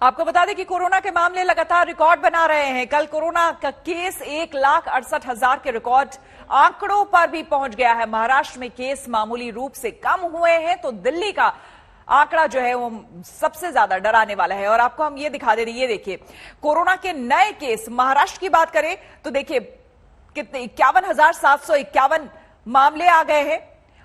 आपको बता दें कि कोरोना के मामले लगातार रिकॉर्ड बना रहे हैं। कल कोरोना का केस 1,68,000 के रिकॉर्ड आंकड़ों पर भी पहुंच गया है। महाराष्ट्र में केस मामूली रूप से कम हुए हैं तो दिल्ली का आंकड़ा जो है वो सबसे ज्यादा डराने वाला है। और आपको हम ये दिखा दे रहे हैं, ये देखिए कोरोना के नए केस महाराष्ट्र की बात करें तो देखिए कितने 51,751 मामले आ गए हैं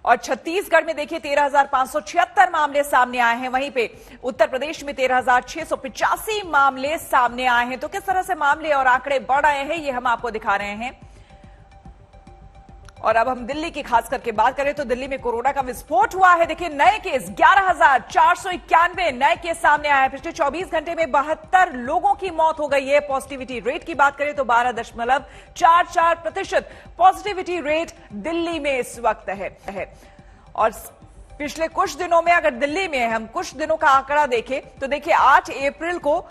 और छत्तीसगढ़ में देखिए 13,576 मामले सामने आए हैं। वहीं पे उत्तर प्रदेश में 13,685 मामले सामने आए हैं। तो किस तरह से मामले और आंकड़े बढ़ रहे हैं ये हम आपको दिखा रहे हैं। और अब हम दिल्ली की खास करके बात करें तो दिल्ली में कोरोना का विस्फोट हुआ है। देखिए नए केस 11,491 नए केस सामने आए हैं। पिछले 24 घंटे में 72 लोगों की मौत हो गई है। पॉजिटिविटी रेट की बात करें तो 12.44% पॉजिटिविटी रेट दिल्ली में इस वक्त है। और पिछले कुछ दिनों में अगर दिल्ली में हम कुछ दिनों का आंकड़ा देखें तो देखिए 8 अप्रैल को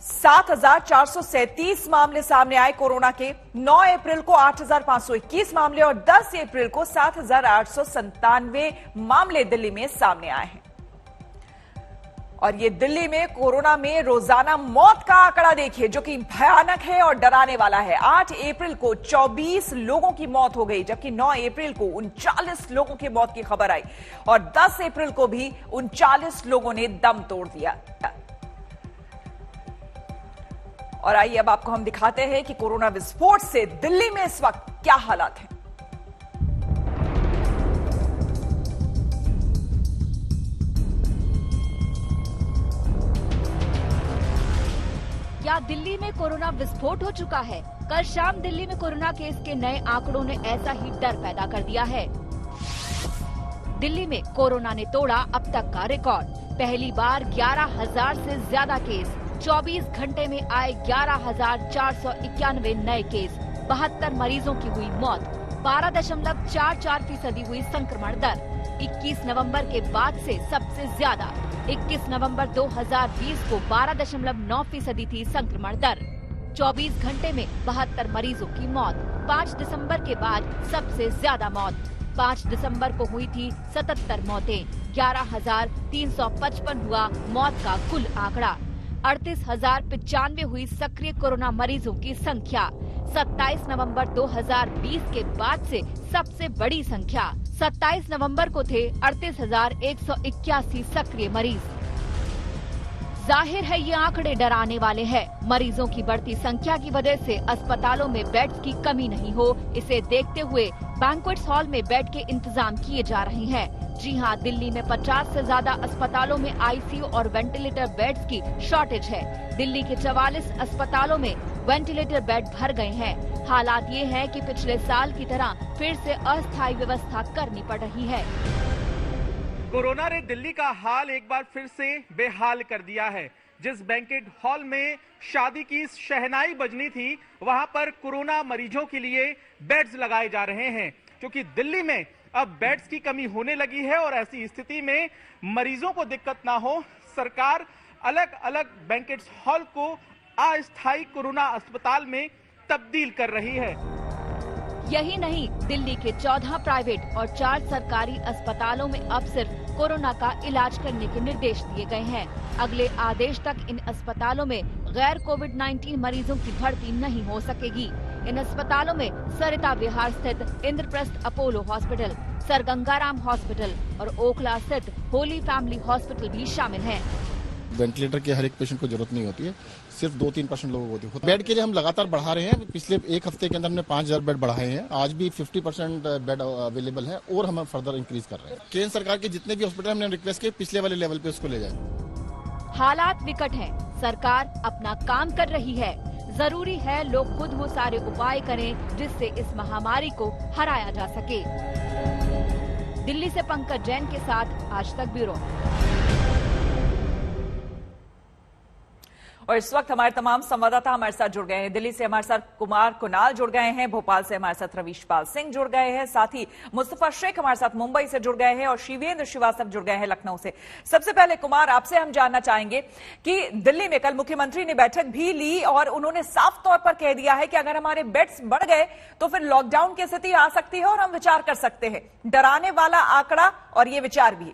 7,437 मामले सामने आए कोरोना के, 9 अप्रैल को 8,521 मामले और 10 अप्रैल को 7,897 मामले दिल्ली में सामने आए हैं। और ये दिल्ली में कोरोना में रोजाना मौत का आंकड़ा देखिए जो कि भयानक है और डराने वाला है। 8 अप्रैल को 24 लोगों की मौत हो गई जबकि 9 अप्रैल को 39 लोगों की मौत की खबर आई और 10 अप्रैल को भी 39 लोगों ने दम तोड़ दिया। और आइए अब आपको हम दिखाते हैं कि कोरोना विस्फोट से दिल्ली में इस वक्त क्या हालात हैं। क्या दिल्ली में कोरोना विस्फोट हो चुका है? कल शाम दिल्ली में कोरोना केस के नए आंकड़ों ने ऐसा ही डर पैदा कर दिया है। दिल्ली में कोरोना ने तोड़ा अब तक का रिकॉर्ड। पहली बार 11,000 से ज्यादा केस, 24 घंटे में आए 11,491 नए केस, 72 मरीजों की हुई मौत, 12.44% हुई संक्रमण दर। 21 नवंबर के बाद से सबसे ज्यादा 21 नवंबर 2020 को 12.9% थी संक्रमण दर। 24 घंटे में 72 मरीजों की मौत। 5 दिसंबर के बाद सबसे ज्यादा मौत, 5 दिसंबर को हुई थी 77 मौतें। 11,355 हुआ मौत का कुल आंकड़ा। 38,095 हुई सक्रिय कोरोना मरीजों की संख्या। 27 नवंबर 2020 के बाद से सबसे बड़ी संख्या। 27 नवंबर को थे 38,181 सक्रिय मरीज। जाहिर है ये आंकड़े डराने वाले हैं। मरीजों की बढ़ती संख्या की वजह से अस्पतालों में बेड्स की कमी नहीं हो, इसे देखते हुए बैंक्वेट्स हॉल में बेड के इंतजाम किए जा रहे हैं। जी हां, दिल्ली में 50 से ज्यादा अस्पतालों में आईसीयू और वेंटिलेटर बेड्स की शॉर्टेज है। दिल्ली के 44 अस्पतालों में वेंटिलेटर बेड भर गए हैं। हालात ये हैं कि पिछले साल की तरह फिर से अस्थायी व्यवस्था करनी पड़ रही है। कोरोना ने दिल्ली का हाल एक बार फिर से बेहाल कर दिया है। जिस बैंकेट हॉल में शादी की शहनाई बजनी थी वहां पर कोरोना मरीजों के लिए बेड्स लगाए जा रहे हैं, क्योंकि दिल्ली में अब बेड्स की कमी होने लगी है और ऐसी स्थिति में मरीजों को दिक्कत ना हो, सरकार अलग अलग बैंकेट्स हॉल को अस्थायी कोरोना अस्पताल में तब्दील कर रही है। यही नहीं, दिल्ली के 14 प्राइवेट और 4 सरकारी अस्पतालों में अब सिर्फ कोरोना का इलाज करने के निर्देश दिए गए हैं। अगले आदेश तक इन अस्पतालों में गैर कोविड-19 मरीजों की भर्ती नहीं हो सकेगी। इन अस्पतालों में सरिता विहार स्थित Indraprastha Apollo hospital, sir Gangaram hospital और ओखला स्थित होली फैमिली हॉस्पिटल भी शामिल हैं। वेंटिलेटर के हर एक पेशेंट को जरूरत नहीं होती है, सिर्फ 2-3% लोगों को होती है। बेड के लिए हम लगातार बढ़ा रहे हैं। पिछले एक हफ्ते के अंदर हमने 5,000 बेड बढ़ाए हैं। आज भी 50% बेड अवेलेबल है और हम फर्दर इंक्रीज कर रहे हैं। केंद्र सरकार के जितने भी हॉस्पिटल हमने रिक्वेस्ट किए पिछले वाले लेवल पे उसको ले जाए। हालात विकट हैं, सरकार अपना काम कर रही है। जरूरी है लोग खुद वो सारे उपाय करें जिससे इस महामारी को हराया जा सके। दिल्ली से पंकज जैन के साथ आज तक ब्यूरो। और इस वक्त हमारे तमाम संवाददाता हमारे साथ जुड़ गए हैं। दिल्ली से हमारे साथ कुमार कुणाल जुड़ गए हैं, भोपाल से हमारे साथ रवीशपाल सिंह जुड़ गए हैं, साथ ही मुस्तफा शेख हमारे साथ मुंबई से जुड़ गए हैं और शिवेंद्र श्रीवास्तव जुड़ गए हैं लखनऊ से। सबसे पहले कुमार, आपसे हम जानना चाहेंगे कि दिल्ली में कल मुख्यमंत्री ने बैठक भी ली और उन्होंने साफ तौर पर कह दिया है कि अगर हमारे बेड्स बढ़ गए तो फिर लॉकडाउन की स्थिति आ सकती है और हम विचार कर सकते हैं। डराने वाला आंकड़ा और ये विचार भी।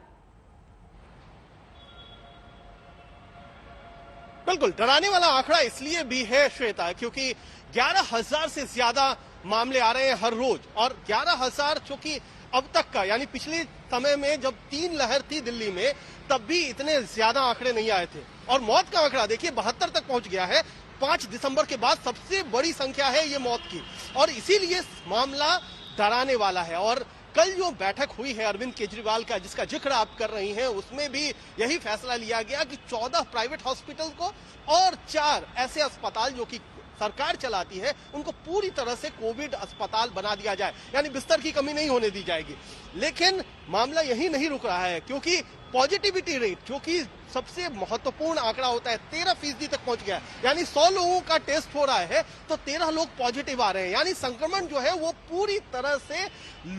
बिल्कुल डराने वाला आंकड़ा इसलिए भी है श्वेता, क्योंकि 11,000 से ज्यादा मामले आ रहे हैं हर रोज, और 11,000 चूंकि अब तक का, यानी पिछले समय में जब 3 लहर थी दिल्ली में तब भी इतने ज्यादा आंकड़े नहीं आए थे। और मौत का आंकड़ा देखिए 72 तक पहुंच गया है। 5 दिसंबर के बाद सबसे बड़ी संख्या है ये मौत की, और इसीलिए मामला डराने वाला है। और कल जो बैठक हुई है अरविंद केजरीवाल का, जिसका जिक्र आप कर रही हैं, उसमें भी यही फैसला लिया गया कि 14 प्राइवेट हॉस्पिटल को और 4 ऐसे अस्पताल जो कि सरकार चलाती है उनको पूरी तरह से कोविड अस्पताल बना दिया जाए, यानी बिस्तर की कमी नहीं होने दी जाएगी। लेकिन मामला यही नहीं रुक रहा है, क्योंकि पॉजिटिविटी रेट जो कि सबसे महत्वपूर्ण आंकड़ा होता है 13% तक पहुंच गया है। यानी 100 लोगों का टेस्ट हो रहा है तो 13 लोग पॉजिटिव आ रहे हैं, यानी संक्रमण जो है वो पूरी तरह से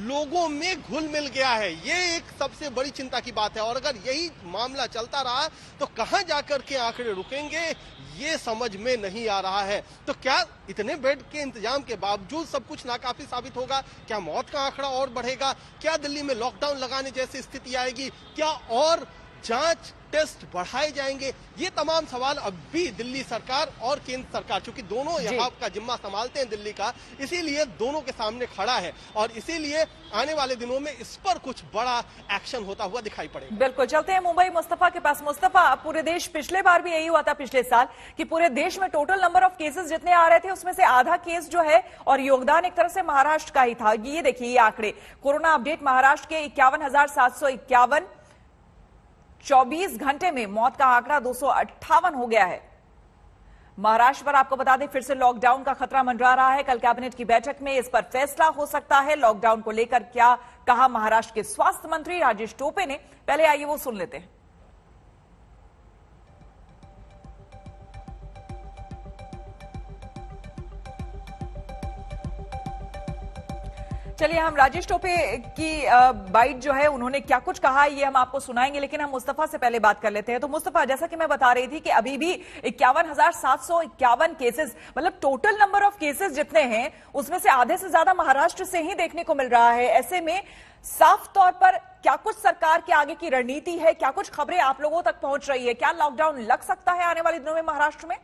लोगों में घुल मिल गया है। ये एक सबसे बड़ी चिंता की बात है, और अगर यही मामला चलता रहा तो कहां जाकर के आंकड़े रुकेंगे ये समझ में नहीं आ रहा है। तो क्या इतने बेड के इंतजाम के बावजूद सब कुछ नाकाफी साबित होगा? क्या मौत का आंकड़ा और बढ़ेगा? क्या दिल्ली में लॉकडाउन लगाने जैसी स्थिति आएगी? क्या और जांच टेस्ट बढ़ाए जाएंगे? ये तमाम सवाल अब भी दिल्ली सरकार और केंद्र सरकार, चूंकि दोनों यहाँ का जिम्मा संभालते हैं दिल्ली का, इसीलिए दोनों के सामने खड़ा है, और इसीलिए आने वाले दिनों में इस पर कुछ बड़ा एक्शन होता हुआ दिखाई पड़ेगा। बिल्कुल, चलते हैं मुंबई मुस्तफा के पास। मुस्तफा, पूरे देश, पिछले बार भी यही हुआ था पिछले साल कि पूरे देश में टोटल नंबर ऑफ केसेस जितने आ रहे थे उसमें से आधा केस जो है और योगदान एक तरह से महाराष्ट्र का ही था। ये देखिए ये आंकड़े, कोरोना अपडेट महाराष्ट्र के 51,751, 24 घंटे में मौत का आंकड़ा 258 हो गया है। महाराष्ट्र पर आपको बता दें फिर से लॉकडाउन का खतरा मंडरा रहा है। कल कैबिनेट की बैठक में इस पर फैसला हो सकता है। लॉकडाउन को लेकर क्या कहा महाराष्ट्र के स्वास्थ्य मंत्री राजेश टोपे ने, पहले आइए वो सुन लेते हैं। चलिए हम राजेश टोपे की बाइट जो है उन्होंने क्या कुछ कहा ये हम आपको सुनाएंगे, लेकिन हम मुस्तफा से पहले बात कर लेते हैं। तो मुस्तफा, जैसा कि मैं बता रही थी कि अभी भी 51,751 केसेस, मतलब टोटल नंबर ऑफ केसेस जितने हैं उसमें से आधे से ज्यादा महाराष्ट्र से ही देखने को मिल रहा है। ऐसे में साफ तौर पर क्या कुछ सरकार के आगे की रणनीति है, क्या कुछ खबरें आप लोगों तक पहुंच रही है? क्या लॉकडाउन लग सकता है आने वाले दिनों में महाराष्ट्र में?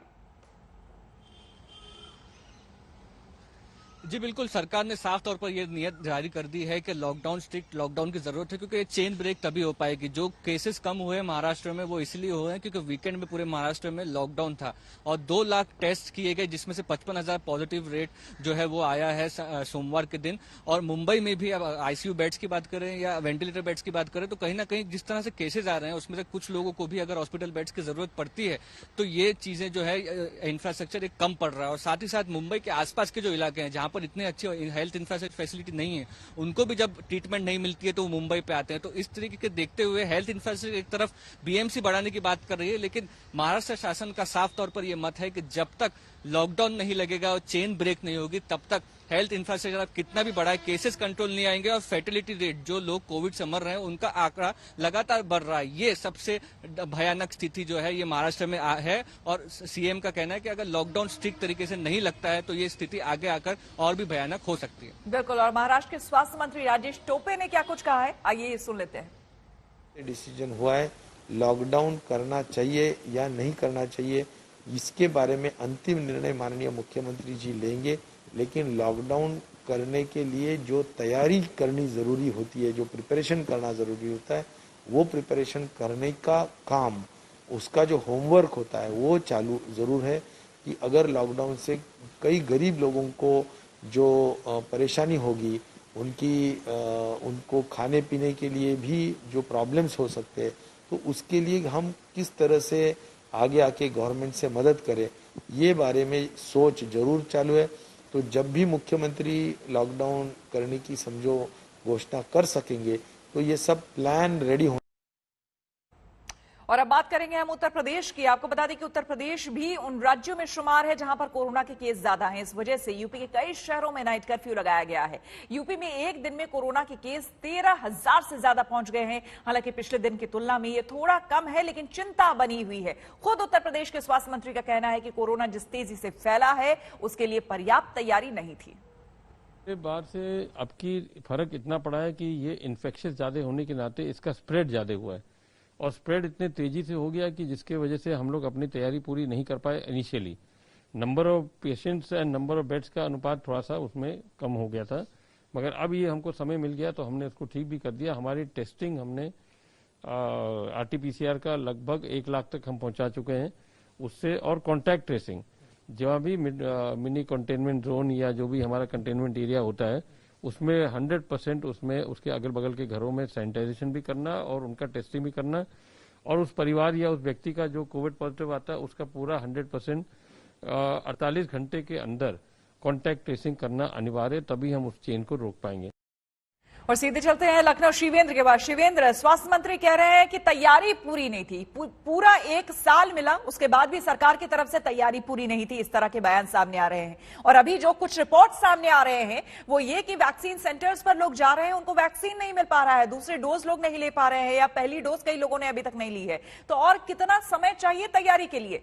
जी बिल्कुल, सरकार ने साफ तौर पर यह नियत जारी कर दी है कि लॉकडाउन, स्ट्रिक्ट लॉकडाउन की जरूरत है, क्योंकि चेन ब्रेक तभी हो पाएगी। जो केसेस कम हुए महाराष्ट्र में वो इसलिए हुए हैं क्योंकि वीकेंड में पूरे महाराष्ट्र में लॉकडाउन था और 2 लाख टेस्ट किए गए, जिसमें से 55,000 पॉजिटिव रेट जो है वो आया है सोमवार के दिन। और मुंबई में भी अब आईसीयू बेड्स की बात करें या वेंटिलेटर बेड्स की बात करें तो कहीं ना कहीं जिस तरह से केसेज आ रहे हैं उसमें से कुछ लोगों को भी अगर हॉस्पिटल बेड्स की जरूरत पड़ती है तो ये चीजें जो है इंफ्रास्ट्रक्चर एक कम पड़ रहा है। और साथ ही साथ मुंबई के आसपास के जो इलाके हैं जहां पर इतने अच्छे हेल्थ इंफ्रास्ट्रक्चर फैसिलिटी नहीं है उनको भी जब ट्रीटमेंट नहीं मिलती है तो वो मुंबई पे आते हैं। तो इस तरीके के देखते हुए हेल्थ इंफ्रास्ट्रक्चर एक तरफ बीएमसी बढ़ाने की बात कर रही है, लेकिन महाराष्ट्र शासन का साफ तौर पर यह मत है कि जब तक लॉकडाउन नहीं लगेगा और चेन ब्रेक नहीं होगी तब तक हेल्थ इंफ्रास्ट्रक्चर आप कितना भी बढ़ाए केसेस कंट्रोल नहीं आएंगे और फैटिलिटी रेट, जो लोग कोविड से मर रहे हैं उनका आंकड़ा लगातार बढ़ रहा है। ये सबसे भयानक स्थिति जो है ये महाराष्ट्र में है और सीएम का कहना है कि अगर लॉकडाउन स्ट्रिक्ट तरीके से नहीं लगता है तो ये स्थिति आगे आकर और भी भयानक हो सकती है। बिल्कुल, और महाराष्ट्र के स्वास्थ्य मंत्री राजेश टोपे ने क्या कुछ कहा है, आइए सुन लेते हैं। डिसीजन हुआ है लॉकडाउन करना चाहिए या नहीं करना चाहिए, इसके बारे में अंतिम निर्णय माननीय मुख्यमंत्री जी लेंगे। लेकिन लॉकडाउन करने के लिए जो तैयारी करनी जरूरी होती है, जो प्रिपरेशन करना जरूरी होता है, वो प्रिपरेशन करने का काम, उसका जो होमवर्क होता है वो चालू जरूर है कि अगर लॉकडाउन से कई गरीब लोगों को जो परेशानी होगी, उनको खाने पीने के लिए भी जो प्रॉब्लम्स हो सकते हैं, तो उसके लिए हम किस तरह से आगे आके गवर्नमेंट से मदद करें, ये बारे में सोच जरूर चालू है। तो जब भी मुख्यमंत्री लॉकडाउन करने की समझो घोषणा कर सकेंगे तो ये सब प्लान रेडी हो। और अब बात करेंगे हम उत्तर प्रदेश की। आपको बता दें कि उत्तर प्रदेश भी उन राज्यों में शुमार है जहां पर कोरोना के केस ज्यादा हैं। इस वजह से यूपी के कई शहरों में नाइट कर्फ्यू लगाया गया है। यूपी में एक दिन में कोरोना के केस 13,000 से ज्यादा पहुंच गए हैं। हालांकि पिछले दिन की तुलना में ये थोड़ा कम है, लेकिन चिंता बनी हुई है। खुद उत्तर प्रदेश के स्वास्थ्य मंत्री का कहना है कि कोरोना जिस तेजी से फैला है उसके लिए पर्याप्त तैयारी नहीं थी। बार से अब की फर्क इतना पड़ा है कि ये इन्फेक्शन ज्यादा होने के नाते इसका स्प्रेड ज्यादा हुआ है। और स्प्रेड इतने तेजी से हो गया कि जिसके वजह से हम लोग अपनी तैयारी पूरी नहीं कर पाए। Initially number of patients and number of beds का अनुपात थोड़ा सा उसमें कम हो गया था, मगर अब ये हमको समय मिल गया तो हमने उसको ठीक भी कर दिया। हमारी टेस्टिंग हमने RT-PCR का लगभग 1 लाख तक हम पहुंचा चुके हैं उससे। और कॉन्टैक्ट ट्रेसिंग, जहाँ भी मिनी कंटेनमेंट जोन या जो भी हमारा कंटेनमेंट एरिया होता है उसमें 100% उसमें उसके अगल बगल के घरों में सैनिटाइजेशन भी करना और उनका टेस्टिंग भी करना, और उस परिवार या उस व्यक्ति का जो कोविड पॉजिटिव आता है उसका पूरा 100% 48 घंटे के अंदर कॉन्टैक्ट ट्रेसिंग करना अनिवार्य, तभी हम उस चेन को रोक पाएंगे। और सीधे चलते हैं लखनऊ शिवेंद्र के बाद। शिवेंद्र, स्वास्थ्य मंत्री कह रहे हैं कि तैयारी पूरी नहीं थी, पूरा 1 साल मिला, उसके बाद भी सरकार की तरफ से तैयारी पूरी नहीं थी, इस तरह के बयान सामने आ रहे हैं। और अभी जो कुछ रिपोर्ट सामने आ रहे हैं वो ये कि वैक्सीन सेंटर्स पर लोग जा रहे हैं, उनको वैक्सीन नहीं मिल पा रहा है, दूसरे डोज लोग नहीं ले पा रहे हैं, या पहली डोज कई लोगों ने अभी तक नहीं ली है। तो और कितना समय चाहिए तैयारी के लिए?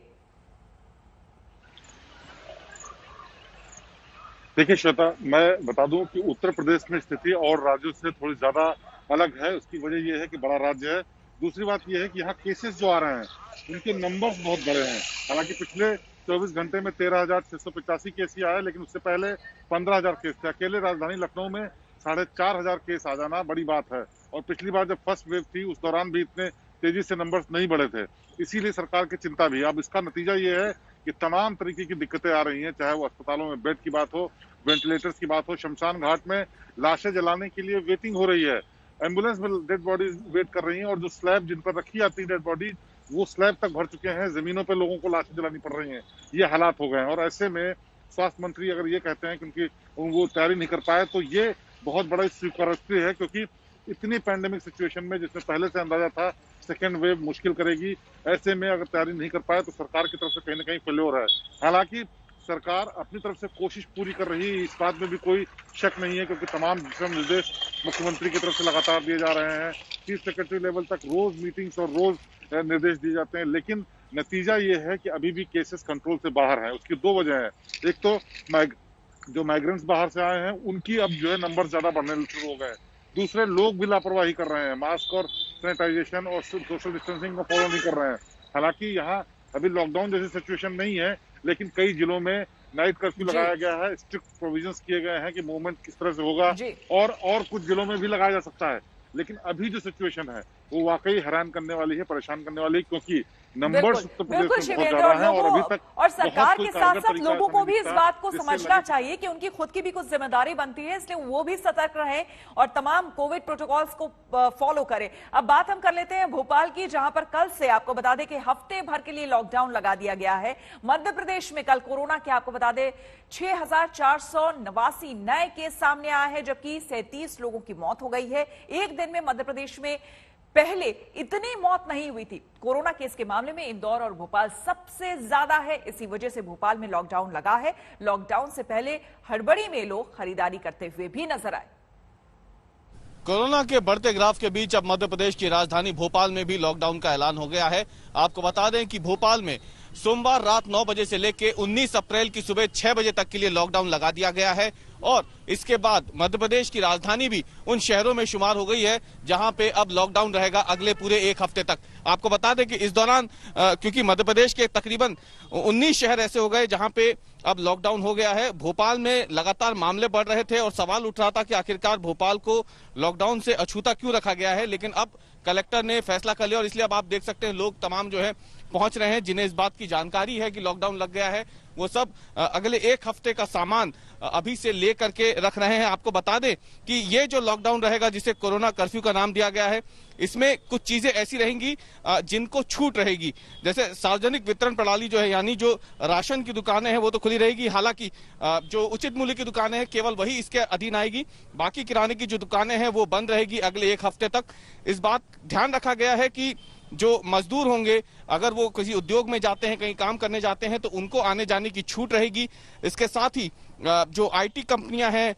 देखिए श्वेता, मैं बता दूं कि उत्तर प्रदेश में स्थिति और राज्यों से थोड़ी ज्यादा अलग है। उसकी वजह यह है कि बड़ा राज्य है। दूसरी बात यह है कि यहाँ केसेस जो आ रहे हैं उनके नंबर्स बहुत बड़े हैं। हालांकि पिछले 24 घंटे में 13,685 केस ही आए, लेकिन उससे पहले 15,000 केस थे। अकेले राजधानी लखनऊ में 4,500 केस आ जाना बड़ी बात है। और पिछली बार जब फर्स्ट वेव थी उस दौरान भी इतने तेजी से नंबर्स नहीं बढ़े थे, इसीलिए सरकार की चिंता भी। अब इसका नतीजा ये है कि तमाम तरीके की दिक्कतें आ रही हैं, चाहे वो अस्पतालों में बेड की बात हो, वेंटिलेटर्स की बात हो, शमशान घाट में लाशें जलाने के लिए वेटिंग हो रही है, एम्बुलेंस में डेड बॉडीज वेट कर रही हैं, और जो स्लैब जिन पर रखी जाती है डेड बॉडी वो स्लैब तक भर चुके हैं, जमीनों पर लोगों को लाशें जलानी पड़ रही हैं। ये हालात हो गए हैं। और ऐसे में स्वास्थ्य मंत्री अगर ये कहते हैं कि उनकी वो तैयारी नहीं कर पाए तो ये बहुत बड़ा स्वीकारोक्ति है, क्योंकि इतनी पैंडेमिक सिचुएशन में जिसमें पहले से अंदाजा था सेकेंड वेव मुश्किल करेगी, ऐसे में अगर तैयारी नहीं कर पाए तो सरकार की तरफ से कहीं ना कहीं फेल्योर है। हालांकि सरकार अपनी तरफ से कोशिश पूरी कर रही है, इस बात में भी कोई शक नहीं है, क्योंकि तमाम दिशा निर्देश मुख्यमंत्री की तरफ से लगातार दिए जा रहे हैं। चीफ सेक्रेटरी लेवल तक रोज मीटिंग्स और रोज निर्देश दिए जाते हैं, लेकिन नतीजा ये है कि अभी भी केसेस कंट्रोल से बाहर हैं। उसकी 2 वजह है। एक तो जो माइग्रेंट्स बाहर से आए हैं उनकी अब जो है नंबर ज्यादा बढ़ने शुरू हो गए। दूसरे लोग भी लापरवाही कर रहे हैं, मास्क और सैनिटाइजेशन और सोशल डिस्टेंसिंग को फॉलो नहीं कर रहे हैं। हालांकि यहाँ अभी लॉकडाउन जैसी सिचुएशन नहीं है, लेकिन कई जिलों में नाइट कर्फ्यू लगाया गया है, स्ट्रिक्ट प्रोविजंस किए गए हैं कि मूवमेंट किस तरह से होगा, और कुछ जिलों में भी लगाया जा सकता है। लेकिन अभी जो सिचुएशन है वो वाकई हैरान करने वाली है, परेशान करने वाली है, क्योंकि नंबर्स उत्तर प्रदेश में बहुत ज्यादा हैं और अभी तक और सरकार के साथ साथ लोगों को भी इस बात को समझना चाहिए कि उनकी खुद की भी कुछ जिम्मेदारी बनती है, इसलिए वो भी सतर्क रहें और तमाम कोविड प्रोटोकॉल्स को फॉलो करें। अब बात हम कर लेते हैं भोपाल की, जहां पर कल से आपको बता दें कि हफ्ते भर के लिए लॉकडाउन लगा दिया गया है। मध्य प्रदेश में कल कोरोना के आपको बता दें 6,489 नए केस सामने आए हैं, जबकि 37 लोगों की मौत हो गई है। एक दिन में मध्य प्रदेश में पहले इतनी मौत नहीं हुई थी। कोरोना केस के मामले में इंदौर और भोपाल सबसे ज्यादा है, इसी वजह से भोपाल में लॉकडाउन लगा है। लॉकडाउन से पहले हड़बड़ी में लोग खरीदारी करते हुए भी नजर आए। कोरोना के बढ़ते ग्राफ के बीच अब मध्य प्रदेश की राजधानी भोपाल में भी लॉकडाउन का ऐलान हो गया है। आपको बता दें कि भोपाल में सोमवार रात 9 बजे से लेकर 19 अप्रैल की सुबह 6 बजे तक के लिए लॉकडाउन लगा दिया गया है, और इसके बाद मध्य प्रदेश की राजधानी भी उन शहरों में शुमार हो गई है जहां पे अब लॉकडाउन रहेगा अगले पूरे 1 हफ्ते तक। आपको बता दें कि इस दौरान क्योंकि मध्य प्रदेश के तकरीबन 19 शहर ऐसे हो गए जहां पे अब लॉकडाउन हो गया है। भोपाल में लगातार मामले बढ़ रहे थे और सवाल उठ रहा था कि आखिरकार भोपाल को लॉकडाउन से अछूता क्यों रखा गया है, लेकिन अब कलेक्टर ने फैसला कर लिया और इसलिए अब आप देख सकते हैं लोग तमाम जो है पहुंच रहे हैं जिन्हें इस बात की जानकारी है कि लॉकडाउन लग गया है, वो सब अगले 1 हफ्ते का सामान अभी से ले करके रख रहे हैं। आपको बता दें कि ये जो लॉकडाउन रहेगा जिसे कोरोना कर्फ्यू का नाम दिया गया है, इसमें कुछ चीजें ऐसी रहेंगी जिनको छूट रहेगी। जैसे सार्वजनिक वितरण प्रणाली जो है, यानी जो राशन की दुकानें हैं वो तो खुली रहेगी, हालांकि जो उचित मूल्य की दुकानें हैं केवल वही इसके अधीन आएगी। बाकी किराने की जो दुकानें हैं वो बंद रहेगी अगले 1 हफ्ते तक। इस बात ध्यान रखा गया है कि जो मजदूर होंगे अगर वो किसी उद्योग में जाते हैं, कहीं काम करने जाते हैं, तो उनको आने जाने की छूट रहेगी। इसके साथ ही जो आईटी कंपनियां हैं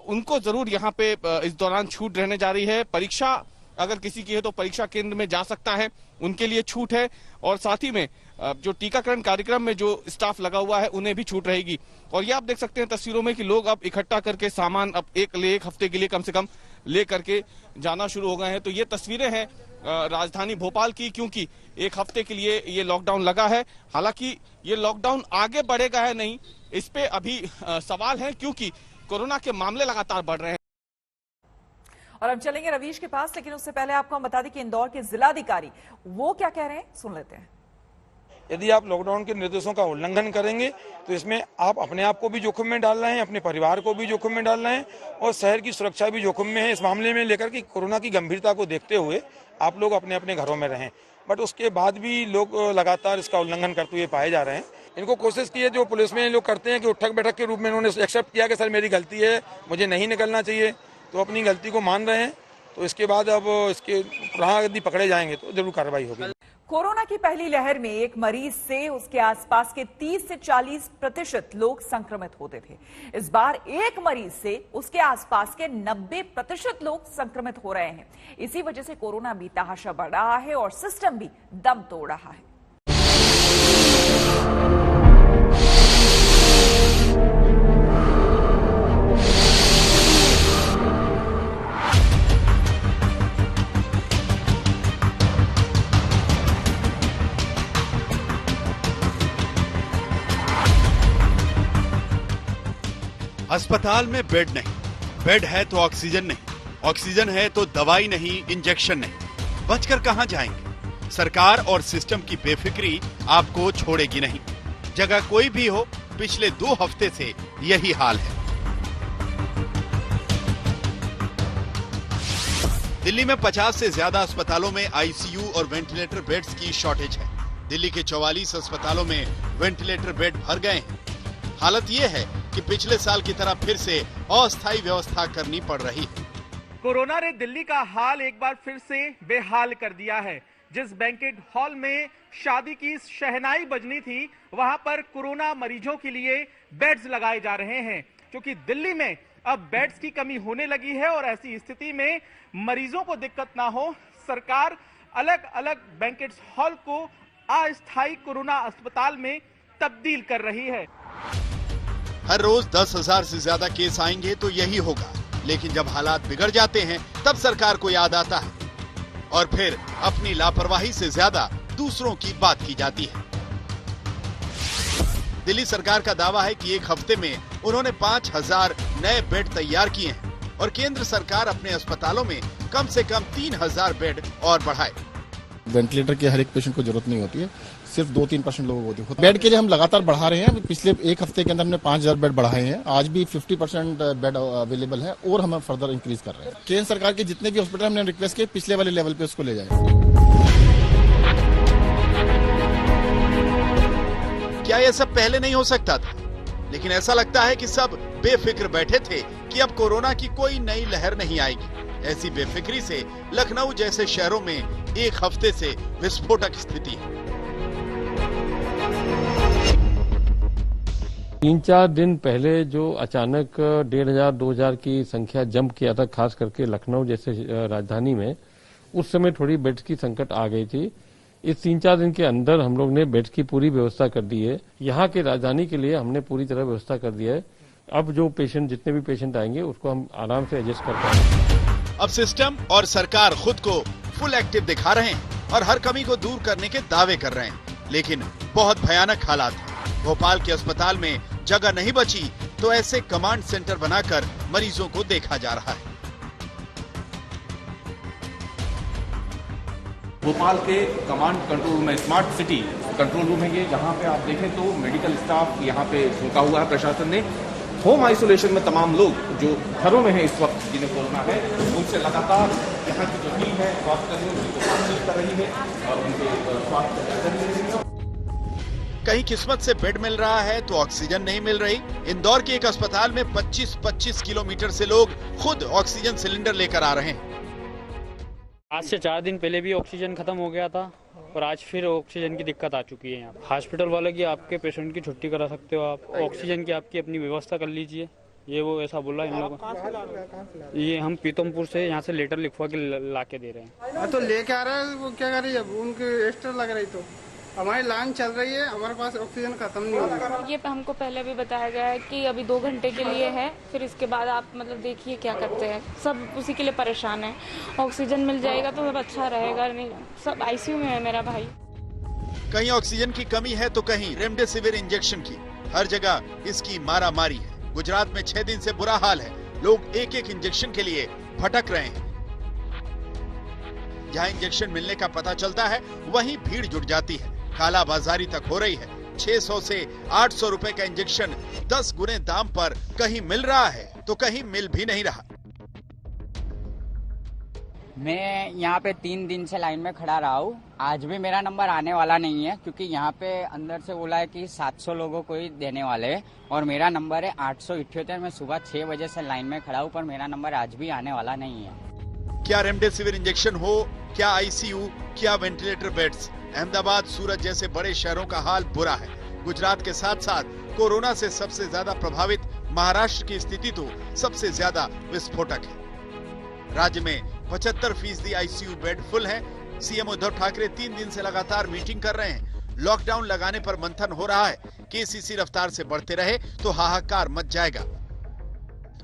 उनको जरूर यहाँ पे इस दौरान छूट रहने जा रही है। परीक्षा अगर किसी की है तो परीक्षा केंद्र में जा सकता है, उनके लिए छूट है। और साथ ही में जो टीकाकरण कार्यक्रम में जो स्टाफ लगा हुआ है उन्हें भी छूट रहेगी। और ये आप देख सकते हैं तस्वीरों में कि लोग अब इकट्ठा करके सामान अब 1 हफ्ते के लिए कम से कम ले करके जाना शुरू हो गए हैं। तो ये तस्वीरें हैं राजधानी भोपाल की, क्योंकि एक हफ्ते के लिए ये लॉकडाउन लगा है। हालांकि ये लॉकडाउन आगे बढ़ेगा है नहीं, इस पे अभी सवाल है, क्योंकि कोरोना के मामले लगातार बढ़ रहे हैं। और हम चलेंगे रवीश के पास, लेकिन उससे पहले आपको हम बता दें कि इंदौर के जिलाधिकारी वो क्या कह रहे हैं, सुन लेते हैं। यदि आप लॉकडाउन के निर्देशों का उल्लंघन करेंगे तो इसमें आप अपने आप को भी जोखिम में डाल रहे हैं, अपने परिवार को भी जोखिम में डाल रहे हैं और शहर की सुरक्षा भी जोखिम में है। इस मामले में लेकर कि कोरोना की गंभीरता को देखते हुए आप लोग अपने अपने घरों में रहें, बट उसके बाद भी लोग लगातार इसका उल्लंघन करते हुए पाए जा रहे हैं। इनको कोशिश की है, जो पुलिस में लोग करते हैं कि उठक बैठक के रूप में इन्होंने एक्सेप्ट किया कि सर मेरी गलती है, मुझे नहीं निकलना चाहिए, तो अपनी गलती को मान रहे हैं। तो इसके बाद अब इसके पुनः यदि पकड़े जाएंगे तो जरूर कार्रवाई होगी। कोरोना की पहली लहर में एक मरीज से उसके आसपास के 30 से 40% लोग संक्रमित होते थे। इस बार एक मरीज से उसके आसपास के 90% लोग संक्रमित हो रहे हैं। इसी वजह से कोरोना भी तहाशा बढ़ रहा है और सिस्टम भी दम तोड़ रहा है। अस्पताल में बेड नहीं, बेड है तो ऑक्सीजन नहीं, ऑक्सीजन है तो दवाई नहीं, इंजेक्शन नहीं। बचकर कहां जाएंगे? सरकार और सिस्टम की बेफिक्री आपको छोड़ेगी नहीं। जगह कोई भी हो, पिछले 2 हफ्ते से यही हाल है। दिल्ली में 50 से ज्यादा अस्पतालों में आईसीयू और वेंटिलेटर बेड्स की शॉर्टेज है। दिल्ली के 44 अस्पतालों में वेंटिलेटर बेड भर गए हैं। हालत ये है कि पिछले साल की तरह फिर से अस्थायी व्यवस्था करनी पड़ रही है। कोरोना ने दिल्ली का हाल एक बार फिर से बेहाल कर दिया है। जिस बैंकेट हॉल में शादी की शहनाई बजनी थी, वहां पर कोरोना मरीजों के लिए बेड्स लगाए जा रहे हैं, क्योंकि दिल्ली में अब बेड्स की कमी होने लगी है। और ऐसी स्थिति में मरीजों को दिक्कत ना हो, सरकार अलग अलग बैंकेट हॉल को अस्थायी कोरोना अस्पताल में तब्दील कर रही है। हर रोज 10,000 से ज्यादा केस आएंगे तो यही होगा, लेकिन जब हालात बिगड़ जाते हैं तब सरकार को याद आता है और फिर अपनी लापरवाही से ज्यादा दूसरों की बात की जाती है। दिल्ली सरकार का दावा है कि एक हफ्ते में उन्होंने 5,000 नए बेड तैयार किए हैं और केंद्र सरकार अपने अस्पतालों में कम से कम 3,000 बेड और बढ़ाए। वेंटिलेटर की हर एक पेशेंट को जरूरत नहीं होती है, सिर्फ 2-3% लोगों को होती है। बेड के लिए हम लगातार बढ़ा रहे हैं। पिछले एक हफ्ते के अंदर हमने 5,000 बेड बढ़ाए हैं। आज भी 50% बेड अवेलेबल है और हम फर्दर इंक्रीज कर रहे हैं। केंद्र सरकार के जितने भी हॉस्पिटल हमने रिक्वेस्ट किए, पिछले वाले लेवल पे उसको ले जाए। क्या यह सब पहले नहीं हो सकता था? लेकिन ऐसा लगता है कि सब बेफिक्र बैठे थे कि अब कोरोना की कोई नई लहर नहीं आएगी। ऐसी बेफिक्री से लखनऊ जैसे शहरों में एक हफ्ते से विस्फोटक स्थिति है। 3-4 दिन पहले जो अचानक 1,500-2,000 की संख्या जंप किया था, खास करके लखनऊ जैसे राजधानी में, उस समय थोड़ी बेड्स की संकट आ गई थी। इस 3-4 दिन के अंदर हम लोग ने बेड्स की पूरी व्यवस्था कर दी है। यहाँ के राजधानी के लिए हमने पूरी तरह व्यवस्था कर दिया है। अब जो पेशेंट, जितने भी पेशेंट आएंगे उसको हम आराम से एडजस्ट कर पाएंगे। अब सिस्टम और सरकार खुद को फुल एक्टिव दिखा रहे हैं और हर कमी को दूर करने के दावे कर रहे हैं, लेकिन बहुत भयानक हालात हैं। भोपाल के अस्पताल में जगह नहीं बची तो ऐसे कमांड सेंटर बनाकर मरीजों को देखा जा रहा है। भोपाल के कमांड कंट्रोल रूम में, स्मार्ट सिटी कंट्रोल रूम है ये, जहां पे आप देखें तो मेडिकल स्टाफ यहाँ पे रुका हुआ है। प्रशासन ने होम आइसोलेशन में तमाम लोग जो घरों में हैं इस वक्त, जिन्हें कोरोना है, उनसे लगातार यहाँ की जो टीम है स्वास्थ्य उनको बातचीत कर रही है और उनके स्वास्थ्य का जायजा ले रही है। कहीं किस्मत से बेड मिल रहा है तो ऑक्सीजन नहीं मिल रही। इंदौर के एक अस्पताल में 25-25 किलोमीटर से लोग खुद ऑक्सीजन सिलेंडर लेकर आ रहे हैं। आज से 4 दिन पहले भी ऑक्सीजन खत्म हो गया था और आज फिर ऑक्सीजन की दिक्कत आ चुकी है। यहाँ हॉस्पिटल वाले की आपके पेशेंट की छुट्टी करा सकते हो आप, ऑक्सीजन की आपकी अपनी व्यवस्था कर लीजिए, ये वो ऐसा बोला इन लोगों। ये हम पीतमपुर से यहाँ से लेटर लिखवा के ला के दे रहे हैं। तो लेके आ रहे हैं, वो क्या कर रही है, उनके एक्स्ट्रा लग रही तो हमारी लाइन चल रही है, हमारे पास ऑक्सीजन खत्म नहीं हो रहा। ये हमको पहले भी बताया गया है कि अभी 2 घंटे के लिए है, फिर इसके बाद आप मतलब देखिए क्या करते हैं। सब उसी के लिए परेशान है। ऑक्सीजन मिल जाएगा तो सब अच्छा रहेगा, नहीं सब आईसीयू में है मेरा भाई। कहीं ऑक्सीजन की कमी है तो कहीं रेमडेसिविर इंजेक्शन की। हर जगह इसकी मारामारी है। गुजरात में 6 दिन से बुरा हाल है। लोग एक एक इंजेक्शन के लिए भटक रहे हैं। जहां इंजेक्शन मिलने का पता चलता है वहीं भीड़ जुट जाती है। कालाबाजारी तक हो रही है। 600 से 800 रुपए का इंजेक्शन 10 गुने दाम पर कहीं मिल रहा है तो कहीं मिल भी नहीं रहा। मैं यहाँ पे 3 दिन से लाइन में खड़ा रहा हूँ। आज भी मेरा नंबर आने वाला नहीं है क्योंकि यहाँ पे अंदर से बोला है कि 700 लोगों को ही देने वाले हैं और मेरा नंबर है 878। मैं सुबह 6 बजे से लाइन में खड़ा हूँ पर मेरा नंबर आज भी आने वाला नहीं है। क्या रेमडेसिविर इंजेक्शन हो, क्या आईसीयू, क्या वेंटिलेटर बेड्स, अहमदाबाद, सूरत जैसे बड़े शहरों का हाल बुरा है। गुजरात के साथ साथ कोरोना से सबसे ज्यादा प्रभावित महाराष्ट्र की स्थिति तो सबसे ज्यादा विस्फोटक है। राज्य में 75% आईसीयू बेड फुल है। सीएम उद्धव ठाकरे 3 दिन से लगातार मीटिंग कर रहे हैं। लॉकडाउन लगाने पर मंथन हो रहा है। केस इसी रफ्तार से बढ़ते रहे तो हाहाकार मच जाएगा।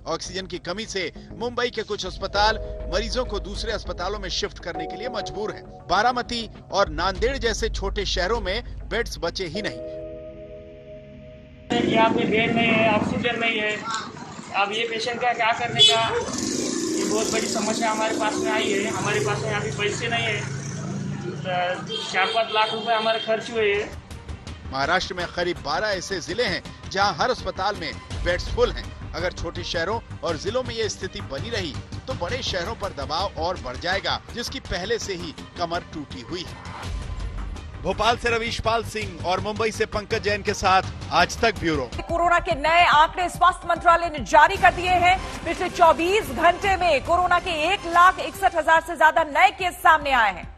ऑक्सीजन की कमी से मुंबई के कुछ अस्पताल मरीजों को दूसरे अस्पतालों में शिफ्ट करने के लिए मजबूर हैं। बारामती और नांदेड़ जैसे छोटे शहरों में बेड्स बचे ही नहीं। यहाँ पे बेड नहीं है, ऑक्सीजन नहीं है। अब ये पेशेंट का क्या करने का, ये बहुत बड़ी समस्या हमारे पास में आई है। हमारे पास में अभी पैसे नहीं है। 4-5 लाख रुपए हमारे खर्च हुए हैं। महाराष्ट्र में करीब 12 ऐसे जिले हैं जहां हर अस्पताल में बेड्स फुल हैं। अगर छोटे शहरों और जिलों में ये स्थिति बनी रही तो बड़े शहरों पर दबाव और बढ़ जाएगा, जिसकी पहले से ही कमर टूटी हुई है। भोपाल से रवीश पाल सिंह और मुंबई से पंकज जैन के साथ आज तक ब्यूरो। कोरोना के नए आंकड़े स्वास्थ्य मंत्रालय ने जारी कर दिए हैं। पिछले 24 घंटे में कोरोना के 1,61,000 से ज्यादा नए केस सामने आए हैं।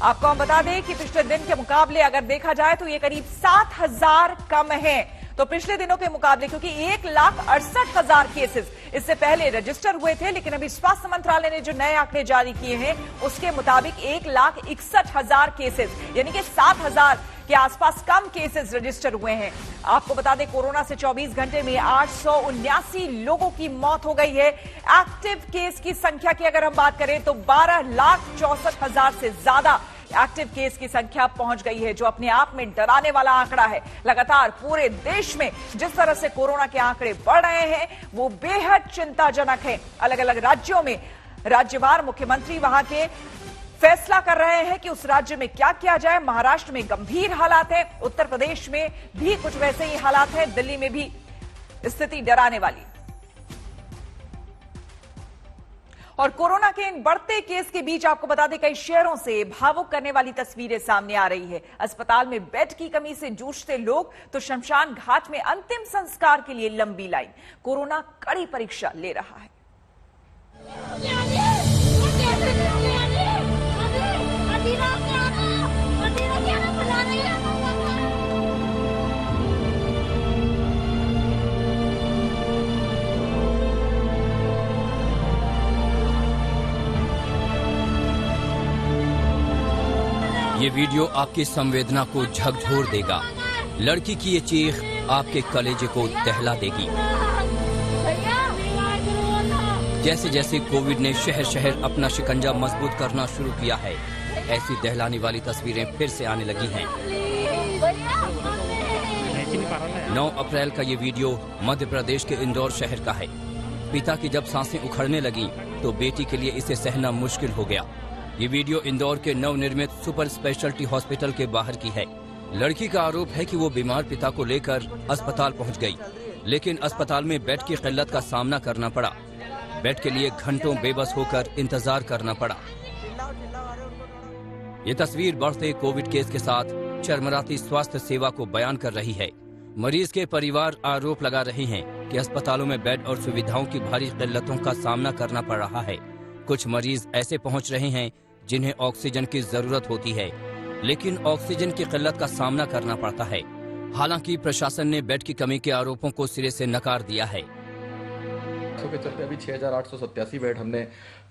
आपको हम बता दें कि पिछले दिन के मुकाबले अगर देखा जाए तो ये करीब 7,000 कम है। तो पिछले दिनों के मुकाबले, क्योंकि 1,68,000 केसेस इससे पहले रजिस्टर हुए थे, लेकिन अभी स्वास्थ्य मंत्रालय ने जो नए आंकड़े जारी किए हैं उसके मुताबिक 1,61,000 केसेस यानी कि 7,000 के आसपास कम केसेस रजिस्टर हुए हैं। आपको बता दें कोरोना से 24 घंटे में 879 लोगों की मौत हो गई है। एक्टिव केस की संख्या की अगर हम बात करें तो 12,64,000 से ज्यादा एक्टिव केस की संख्या पहुंच गई है, जो अपने आप में डराने वाला आंकड़ा है। लगातार पूरे देश में जिस तरह से कोरोना के आंकड़े बढ़ रहे हैं वो बेहद चिंताजनक है। अलग अलग राज्यों में राज्यवार मुख्यमंत्री वहां के फैसला कर रहे हैं कि उस राज्य में क्या किया जाए। महाराष्ट्र में गंभीर हालात है, उत्तर प्रदेश में भी कुछ वैसे ही हालात है, दिल्ली में भी स्थिति डराने वाली। और कोरोना के इन बढ़ते केस के बीच आपको बता दें कई शहरों से भावुक करने वाली तस्वीरें सामने आ रही है। अस्पताल में बेड की कमी से जूझते लोग तो शमशान घाट में अंतिम संस्कार के लिए लंबी लाइन। कोरोना कड़ी परीक्षा ले रहा है। ये वीडियो आपकी संवेदना को झकझोर देगा। लड़की की ये चीख आपके कलेजे को दहला देगी। जैसे जैसे कोविड ने शहर शहर अपना शिकंजा मजबूत करना शुरू किया है, ऐसी दहलाने वाली तस्वीरें फिर से आने लगी हैं। 9 अप्रैल का ये वीडियो मध्य प्रदेश के इंदौर शहर का है। पिता की जब सांसें उखड़ने लगी तो बेटी के लिए इसे सहना मुश्किल हो गया। ये वीडियो इंदौर के नवनिर्मित सुपर स्पेशलिटी हॉस्पिटल के बाहर की है। लड़की का आरोप है कि वो बीमार पिता को लेकर अस्पताल पहुंच गई, लेकिन अस्पताल में बेड की किल्लत का सामना करना पड़ा। बेड के लिए घंटों बेबस होकर इंतजार करना पड़ा। ये तस्वीर बढ़ते कोविड केस के साथ चरमराती स्वास्थ्य सेवा को बयान कर रही है। मरीज के परिवार आरोप लगा रहे हैं कि अस्पतालों में बेड और सुविधाओं की भारी किल्लतों का सामना करना पड़ रहा है। कुछ मरीज ऐसे पहुंच रहे हैं जिन्हें ऑक्सीजन की जरूरत होती है, लेकिन ऑक्सीजन की किल्लत का सामना करना पड़ता है। हालांकि प्रशासन ने बेड की कमी के आरोपों को सिरे से नकार दिया है। हादसों के चलते अभी 6,887 बेड हमने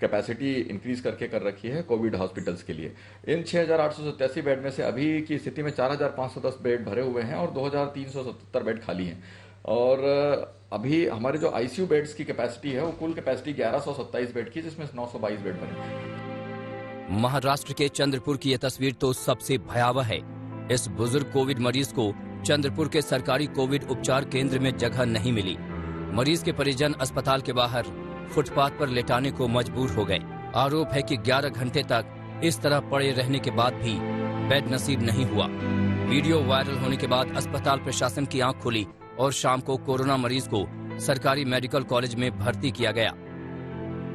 कैपेसिटी इंक्रीज करके कर रखी है कोविड हॉस्पिटल्स के लिए। इन 6,887 बेड में से अभी की स्थिति में 4,510 बेड भरे हुए हैं और 2,377 बेड खाली हैं। और अभी हमारे जो आईसीयू बेड्स की कैपेसिटी है वो कुल कैपेसिटी 1127 बेड की, जिसमें 922 बेड बने। महाराष्ट्र के चंद्रपुर की यह तस्वीर तो सबसे भयावह है। इस बुजुर्ग कोविड मरीज को चंद्रपुर के सरकारी कोविड उपचार केंद्र में जगह नहीं मिली। मरीज के परिजन अस्पताल के बाहर फुटपाथ पर लेटाने को मजबूर हो गए। आरोप है कि 11 घंटे तक इस तरह पड़े रहने के बाद भी बेड नसीब नहीं हुआ। वीडियो वायरल होने के बाद अस्पताल प्रशासन की आंख खुली और शाम को कोरोना मरीज को सरकारी मेडिकल कॉलेज में भर्ती किया गया।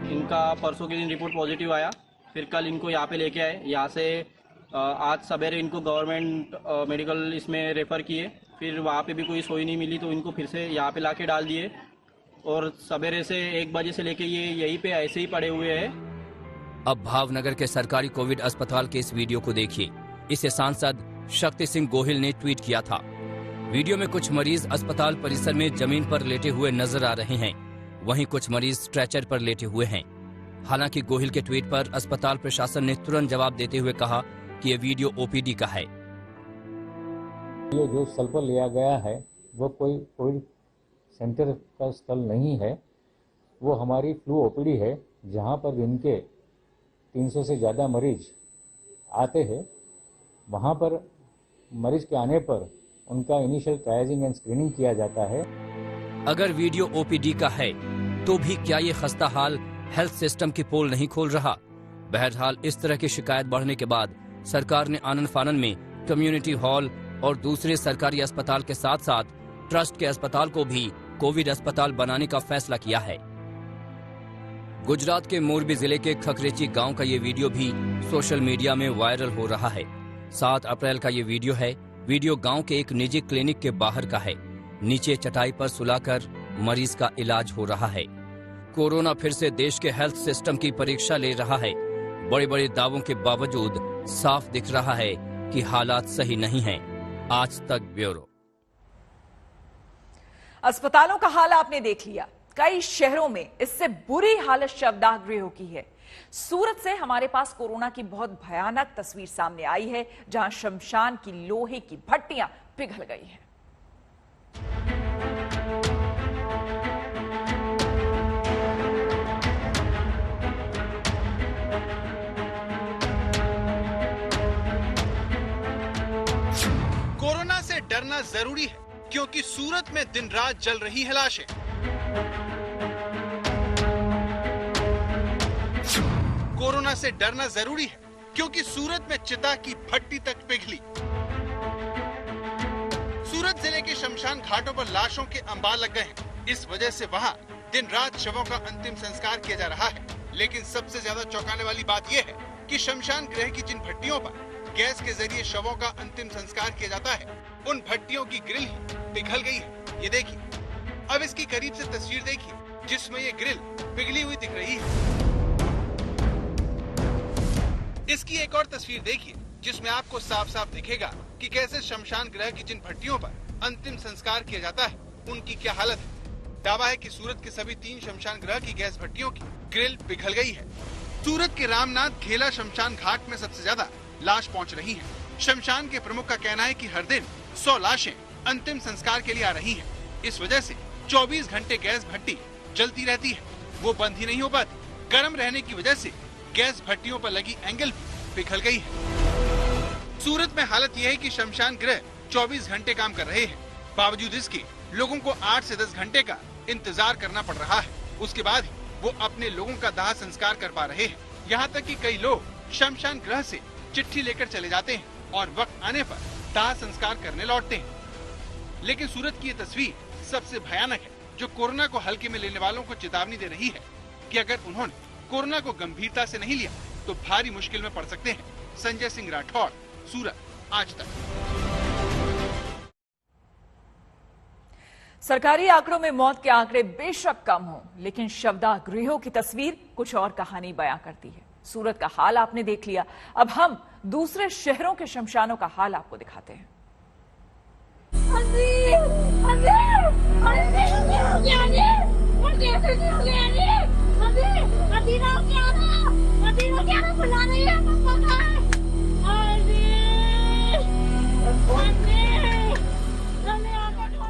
इनका परसों के दिन रिपोर्ट पॉजिटिव आया, फिर कल इनको यहाँ पे लेके आए। यहाँ से आज सवेरे इनको गवर्नमेंट मेडिकल इसमें रेफर किए, फिर वहाँ पे भी कोई सोई नहीं मिली तो इनको फिर से यहाँ पे लाके डाल दिए और सवेरे से 1 बजे से लेके ये यहीं पे ऐसे ही पड़े हुए हैं। अब भावनगर के सरकारी कोविड अस्पताल के इस वीडियो को देखिए। इसे सांसद शक्ति सिंह गोहिल ने ट्वीट किया था। वीडियो में कुछ मरीज अस्पताल परिसर में जमीन पर लेटे हुए नजर आ रहे हैं, वहीं कुछ मरीज स्ट्रेचर पर लेटे हुए हैं। हालांकि गोहिल के ट्वीट पर अस्पताल प्रशासन ने तुरंत जवाब देते हुए कहा कि ये वीडियो ओपीडी का है। ये जो स्थल पर लिया गया है वो कोई कोविड सेंटर का स्थल नहीं है, वो हमारी फ्लू ओपीडी है, जहां पर दिन के 300 से ज़्यादा मरीज आते हैं। वहां पर मरीज के आने पर उनका इनिशियल ट्रायजिंग एंड स्क्रीनिंग किया जाता है। अगर वीडियो ओपीडी का है तो भी क्या ये खस्ता हाल हेल्थ सिस्टम की पोल नहीं खोल रहा? बहरहाल इस तरह की शिकायत बढ़ने के बाद सरकार ने आनन फानन में कम्युनिटी हॉल और दूसरे सरकारी अस्पताल के साथ साथ ट्रस्ट के अस्पताल को भी कोविड अस्पताल बनाने का फैसला किया है। गुजरात के मोरबी जिले के खकरेची गांव का ये वीडियो भी सोशल मीडिया में वायरल हो रहा है। 7 अप्रैल का ये वीडियो है। वीडियो गांव के एक निजी क्लिनिक के बाहर का है। नीचे चटाई पर सुलाकर मरीज का इलाज हो रहा है। कोरोना फिर से देश के हेल्थ सिस्टम की परीक्षा ले रहा है। बड़े बड़े दावों के बावजूद साफ दिख रहा है कि हालात सही नहीं हैं। आज तक ब्यूरो। अस्पतालों का हाल आपने देख लिया। कई शहरों में इससे बुरी हालत शवदाह गृहों की है। सूरत से हमारे पास कोरोना की बहुत भयानक तस्वीर सामने आई है, जहां शमशान की लोहे की भट्टियां पिघल गई हैं। कोरोना से डरना जरूरी है, क्योंकि सूरत में दिन रात जल रही है लाशें। कोरोना से डरना जरूरी है, क्योंकि सूरत में चिता की भट्टी तक पिघली। सूरत जिले के शमशान घाटों पर लाशों के अंबार लग गए हैं। इस वजह से वहां दिन रात शवों का अंतिम संस्कार किया जा रहा है। लेकिन सबसे ज्यादा चौंकाने वाली बात यह है कि शमशान गृह की जिन भट्टियों पर गैस के जरिए शवों का अंतिम संस्कार किया जाता है, उन भट्टियों की ग्रिल ही पिघल गई है। ये देखिए, अब इसकी करीब से तस्वीर देखिए, जिसमें ये ग्रिल पिघली हुई दिख रही है। इसकी एक और तस्वीर देखिए, जिसमें आपको साफ साफ दिखेगा कि कैसे शमशान गृह की जिन भट्टियों पर अंतिम संस्कार किया जाता है, उनकी क्या हालत है। दावा है कि सूरत के सभी 3 शमशान गृह की गैस भट्टियों की ग्रिल पिघल गई है। सूरत के रामनाथ घेला शमशान घाट में सबसे ज्यादा लाश पहुंच रही है। शमशान के प्रमुख का कहना है कि हर दिन 100 लाशें अंतिम संस्कार के लिए आ रही हैं। इस वजह से 24 घंटे गैस भट्टी जलती रहती है, वो बंद ही नहीं हो पाती। गर्म रहने की वजह से गैस भट्टियों पर लगी एंगल भी पिघल गई है। सूरत में हालत यह है कि शमशान गृह 24 घंटे काम कर रहे हैं। बावजूद इसके लोगों को 8 से 10 घंटे का इंतजार करना पड़ रहा है। उसके बाद ही वो अपने लोगों का दाह संस्कार कर पा रहे हैं। यहाँ तक कि कई लोग शमशान गृह से चिट्ठी लेकर चले जाते हैं और वक्त आने पर दाह संस्कार करने लौटते हैं। लेकिन सूरत की ये तस्वीर सबसे भयानक है, जो कोरोना को हल्के में लेने वालों को चेतावनी दे रही है कि अगर उन्होंने कोरोना को गंभीरता से नहीं लिया तो भारी मुश्किल में पड़ सकते हैं। संजय सिंह राठौड़, सूरत, आज तक। सरकारी आंकड़ों में मौत के आंकड़े बेशक कम हों, लेकिन शवदाह गृहों की तस्वीर कुछ और कहानी बयां करती है। सूरत का हाल आपने देख लिया, अब हम दूसरे शहरों के शमशानों का हाल आपको दिखाते हैं। कैसे हो गया ये? मदीना क्या ना? मदीना क्या ना बुला रही है पापा का?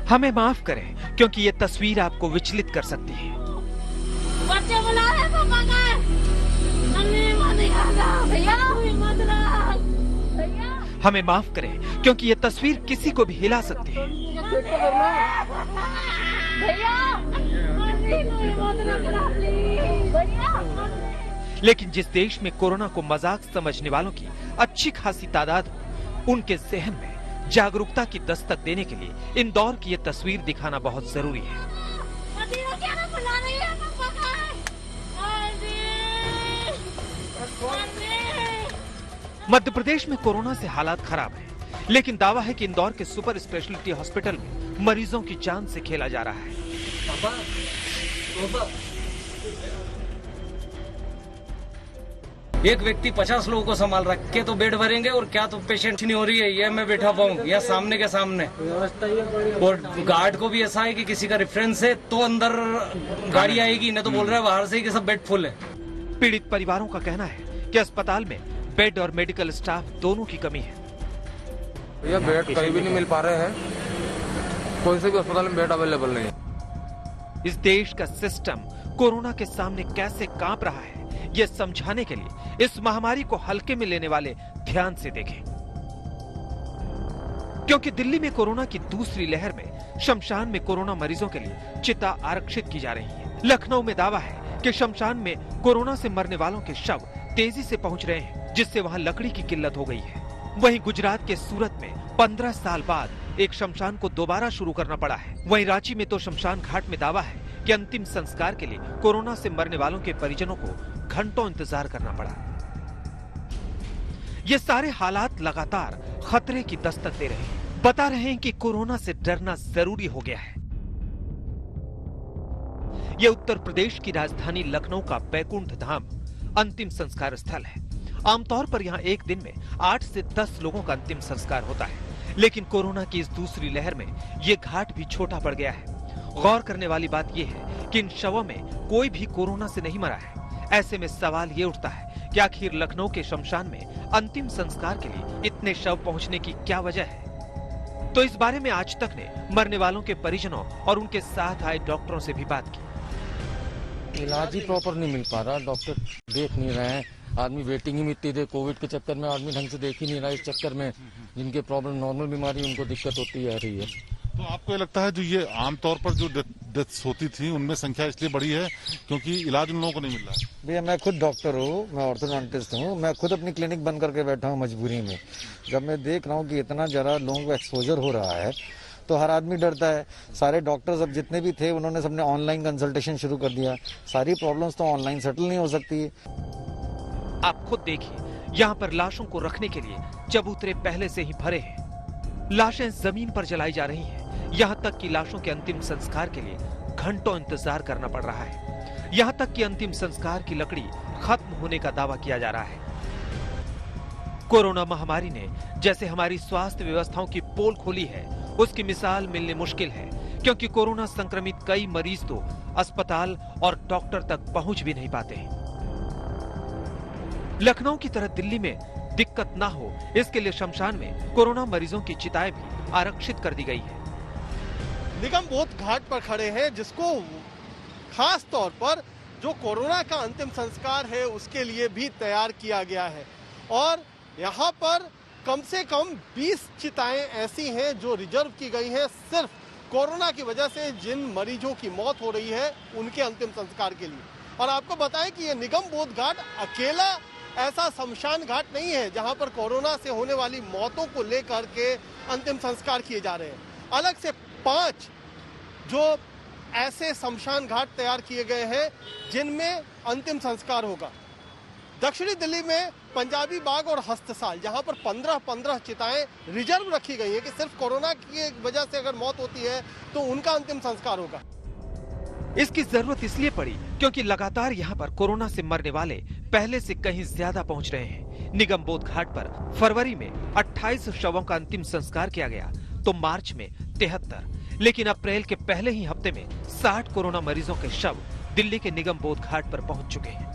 हमें माफ करें क्योंकि ये तस्वीर आपको विचलित कर सकती है। बच्चे बुला रहे पापा का। भैया हमें माफ करें क्योंकि ये तस्वीर किसी को भी हिला सकती है। लेकिन जिस देश में कोरोना को मजाक समझने वालों की अच्छी खासी तादाद हो, उनके जहन में जागरूकता की दस्तक देने के लिए इंदौर की ये तस्वीर दिखाना बहुत जरूरी है। मध्य प्रदेश में कोरोना से हालात खराब हैं, लेकिन दावा है कि इंदौर के सुपर स्पेशलिटी हॉस्पिटल में मरीजों की जान से खेला जा रहा है। एक व्यक्ति 50 लोगों को संभाल रख के तो बेड भरेंगे और क्या तो पेशेंट नहीं हो रही है, ये मैं बैठा पाऊँ या सामने के सामने। और गार्ड को भी ऐसा है कि किसी का रेफरेंस है तो अंदर गाड़ी आएगी, नहीं तो बोल रहा है बाहर से ही कि सब बेड फुल है। पीड़ित परिवारों का कहना है कि अस्पताल में बेड और मेडिकल स्टाफ दोनों की कमी है। भैया बेड कहीं भी नहीं मिल पा रहे हैं, कोई से भी अस्पताल में बेड अवेलेबल नहीं है। इस देश का सिस्टम कोरोना के सामने कैसे कांप रहा है, ये समझाने के लिए इस महामारी को हल्के में लेने वाले ध्यान से देखें। क्योंकि दिल्ली में कोरोना की दूसरी लहर में शमशान में कोरोना मरीजों के लिए चिता आरक्षित की जा रही है। लखनऊ में दावा है कि शमशान में कोरोना से मरने वालों के शव तेजी से पहुंच रहे हैं, जिससे वहां लकड़ी की किल्लत हो गई है। वहीं गुजरात के सूरत में 15 साल बाद एक शमशान को दोबारा शुरू करना पड़ा है। वहीं रांची में तो शमशान घाट में दावा है कि अंतिम संस्कार के लिए कोरोना से मरने वालों के परिजनों को घंटों इंतजार करना पड़ा। ये सारे हालात लगातार खतरे की दस्तक दे रहे हैं, बता रहे हैं कि कोरोना से डरना जरूरी हो गया है। यह उत्तर प्रदेश की राजधानी लखनऊ का बैकुंठ धाम अंतिम संस्कार स्थल है। आमतौर पर यहाँ एक दिन में 8 से 10 लोगों का अंतिम संस्कार होता है, लेकिन कोरोना की इस दूसरी लहर में ये घाट भी छोटा पड़ गया है। गौर करने वाली बात यह है कि इन शवों में कोई भी कोरोना से नहीं मरा है। ऐसे में सवाल ये उठता है कि आखिर लखनऊ के शमशान में अंतिम संस्कार के लिए इतने शव पहुंचने की क्या वजह है? तो इस बारे में आज तक ने मरने वालों के परिजनों और उनके साथ आए डॉक्टरों से भी बात की। इलाज ही प्रॉपर नहीं मिल पा रहा, डॉक्टर देख नहीं रहे हैं, आदमी वेटिंग ही में इतनी देर, कोविड के चक्कर में आदमी ढंग से देख ही नहीं रहा। इस चक्कर में जिनके प्रॉब्लम नॉर्मल बीमारी उनको दिक्कत होती आ रही है। तो आपको ये लगता है जो ये आमतौर पर जो डेथ्स होती थी उनमें संख्या इसलिए बढ़ी है क्योंकि इलाज उन लोगों को नहीं मिल रहा है? भैया मैं खुद डॉक्टर हूँ, मैं ऑर्थोडोंटिस्ट हूँ, मैं खुद अपनी क्लिनिक बंद करके बैठा हूँ मजबूरी में। जब मैं देख रहा हूँ कि इतना जरा लोगों को एक्सपोजर हो रहा है तो हर आदमी डरता है। सारे डॉक्टर्स अब जितने भी थे उन्होंने सबने ऑनलाइन कंसल्टेशन शुरू कर दिया। सारी प्रॉब्लम्स तो ऑनलाइन सेटल नहीं हो सकती। आप खुद देखिए, यहाँ पर लाशों को रखने के लिए चबूतरे पहले से ही भरे हैं। लाशें जमीन पर जलाई जा रही हैं। यहाँ तक कि लाशों के अंतिम संस्कार के लिए घंटों इंतजार करना पड़ रहा है। यहाँ तक कि अंतिम संस्कार की लकड़ी खत्म होने का दावा किया जा रहा है। कोरोना महामारी ने जैसे हमारी स्वास्थ्य व्यवस्थाओं की पोल खोली है, उसकी मिसाल मिलने मुश्किल है, क्योंकि कोरोना संक्रमित कई मरीज तो अस्पताल और डॉक्टर तक पहुंच भी नहीं पाते हैं। लखनऊ की तरह दिल्ली में दिक्कत ना हो, इसके लिए शमशान में कोरोना मरीजों की चिताएं भी आरक्षित कर दी गई है। निगम बोध घाट पर खड़े हैं, जिसको खास तौर पर जो कोरोना का अंतिम संस्कार है उसके लिए भी तैयार किया गया है। और यहाँ पर कम से कम 20 चिताएं ऐसी हैं जो रिजर्व की गई हैं सिर्फ कोरोना की वजह से जिन मरीजों की मौत हो रही है उनके अंतिम संस्कार के लिए। और आपको बताएं कि ये निगम बोध घाट अकेला ऐसा शमशान घाट नहीं है जहां पर कोरोना से होने वाली मौतों को लेकर के अंतिम संस्कार किए जा रहे हैं। अलग से 5 जो ऐसे शमशान घाट तैयार किए गए हैं जिनमें अंतिम संस्कार होगा। दक्षिणी दिल्ली में पंजाबी बाग और हस्तसाल, जहां पर 15-15 चिताएं रिजर्व रखी गई है कि सिर्फ कोरोना की वजह से अगर मौत होती है तो उनका अंतिम संस्कार होगा। इसकी जरूरत इसलिए पड़ी क्योंकि लगातार यहाँ पर कोरोना से मरने वाले पहले से कहीं ज्यादा पहुँच रहे हैं। निगम बोध घाट पर फरवरी में 28 शवों का अंतिम संस्कार किया गया तो मार्च में 73, लेकिन अप्रैल के पहले ही हफ्ते में 60 कोरोना मरीजों के शव दिल्ली के निगम बोध घाट पर पहुंच चुके हैं।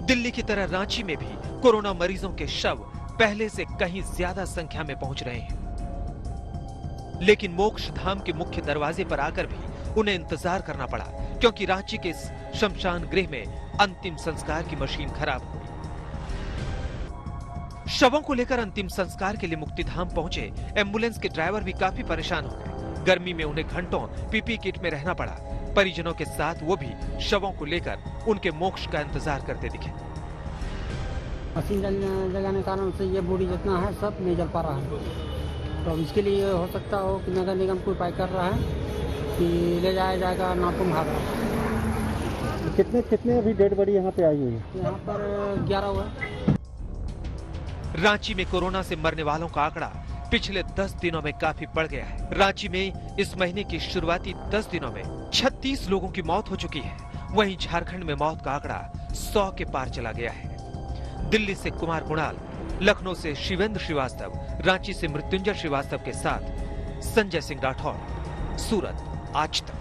दिल्ली की तरह रांची में भी कोरोना मरीजों के शव पहले से कहीं ज्यादा संख्या में पहुंच रहे हैं, लेकिन मोक्ष धाम के मुख्य दरवाजे पर आकर भी उन्हें इंतजार करना पड़ा, क्योंकि रांची के शमशान गृह में अंतिम संस्कार की मशीन खराब हो गई। शवों को लेकर अंतिम संस्कार के लिए मुक्तिधाम पहुंचे एम्बुलेंस के ड्राइवर भी काफी परेशान हो गए। गर्मी में उन्हें घंटों पीपी किट में रहना पड़ा। परिजनों के साथ वो भी शवों को लेकर उनके मोक्ष का इंतजार करते दिखे। मशीन जलाने के कारण से ये बॉडी जितना है सब नहीं जल पा रहा है, तो इसके लिए हो सकता हो कि नगर निगम कोई उपाय कर रहा है कि ले जाया जाएगा नापुम भाग रहा। कितने अभी डेड बॉडी यहाँ पे आई हुई है? यहाँ पर 11 हुआ। रांची में कोरोना से मरने वालों का आंकड़ा पिछले 10 दिनों में काफी बढ़ गया है। रांची में इस महीने की शुरुआती 10 दिनों में 36 लोगों की मौत हो चुकी है। वहीं झारखंड में मौत का आंकड़ा 100 के पार चला गया है। दिल्ली से कुमार कुणाल, लखनऊ से शिवेंद्र श्रीवास्तव, रांची से मृत्युंजय श्रीवास्तव के साथ संजय सिंह राठौर, सूरत, आज तक।